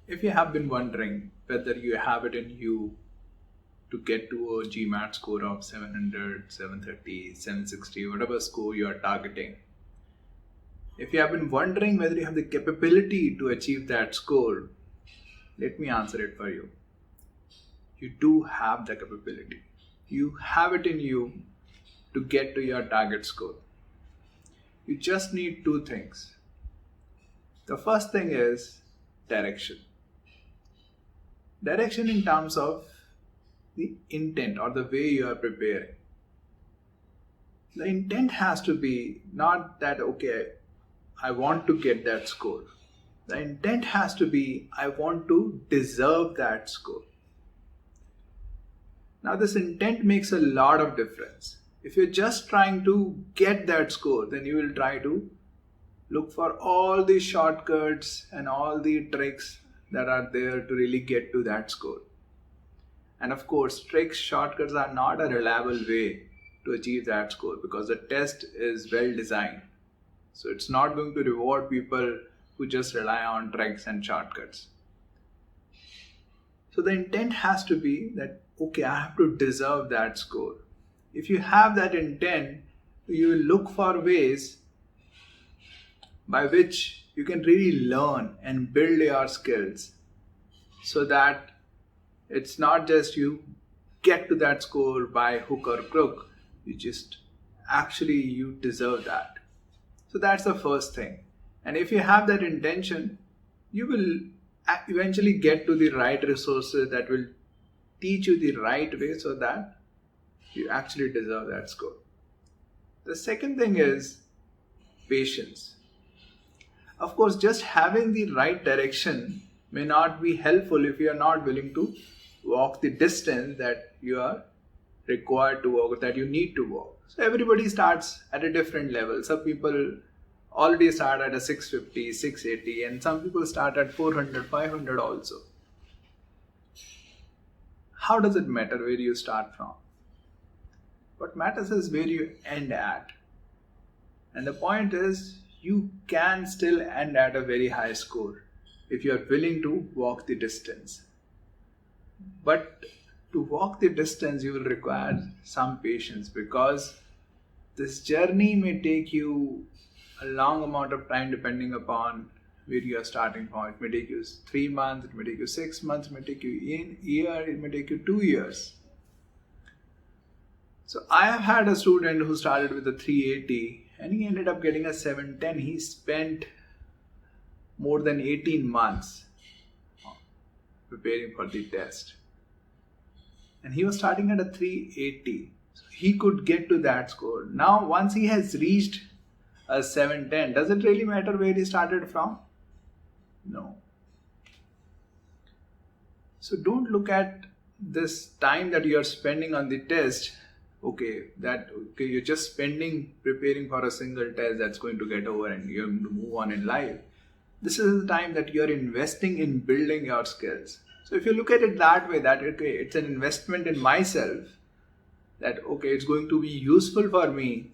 If you have been wondering whether you have it in you to get to a GMAT score of 700, 730, 760, whatever score you are targeting, if you have been wondering whether you have the capability to achieve that score, let me answer it for you. You do have the capability. You have it in you to get to your target score. You just need two things. The first thing is direction. Direction in terms of the intent or the way you are preparing. The intent has to be not that, okay, I want to get that score. The intent has to be, I want to deserve that score. Now, this intent makes a lot of difference. If you're just trying to get that score, then you will try to look for all the shortcuts and all the tricks that are there to really get to that score. And of course, tricks, shortcuts are not a reliable way to achieve that score because the test is well designed. So it's not going to reward people who just rely on tricks and shortcuts. So the intent has to be that, okay, I have to deserve that score. If you have that intent, you will look for ways by which you can really learn and build your skills so that it's not just you get to that score by hook or crook. You deserve that. So that's the first thing. And if you have that intention, you will eventually get to the right resources that will teach you the right way so that you actually deserve that score. The second thing is patience. Of course, just having the right direction may not be helpful if you are not willing to walk the distance that you are required to walk, that you need to walk. So everybody starts at a different level. Some people already start at a 650, 680, and some people start at 400, 500 also. How does it matter where you start from? What matters is where you end at. And the point is, you can still end at a very high score if you are willing to walk the distance. But to walk the distance, you will require some patience because this journey may take you a long amount of time depending upon where you are starting from. It may take you 3 months, it may take you 6 months, it may take you a year, it may take you 2 years. So I have had a student who started with a 380 and he ended up getting a 710. He spent more than 18 months preparing for the test. And he was starting at a 380. So he could get to that score. Now, once he has reached a 710, does it really matter where he started from? No. So don't look at this time that you are spending on the test. You're just spending preparing for a single test that's going to get over and you're going to move on in life. This is the time that you're investing in building your skills. So if you look at it that way, that it's an investment in myself, that it's going to be useful for me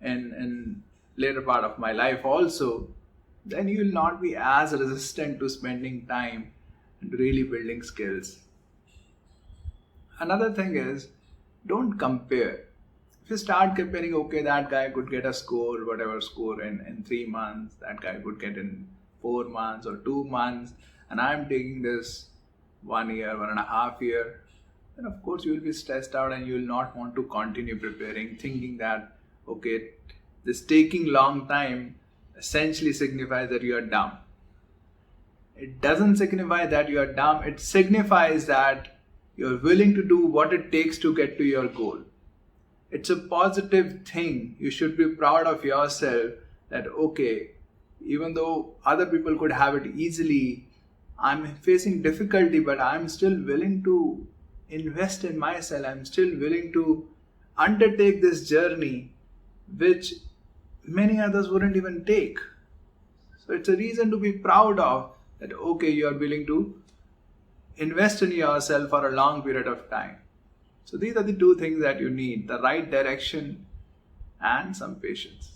in later part of my life also, then you will not be as resistant to spending time and really building skills. Another thing is, don't compare. If you start comparing, that guy could get a score, whatever score in 3 months, that guy could get in 4 months or 2 months, and I'm taking this 1 year, 1.5 years, then of course you will be stressed out and you will not want to continue preparing, thinking that, this taking long time essentially signifies that you are dumb. It doesn't signify that you are dumb. It signifies that you're willing to do what it takes to get to your goal. It's a positive thing. You should be proud of yourself that, even though other people could have it easily, I'm facing difficulty, but I'm still willing to invest in myself. I'm still willing to undertake this journey, which many others wouldn't even take. So it's a reason to be proud of that, you are willing to invest in yourself for a long period of time. So these are the two things that you need: the right direction and some patience.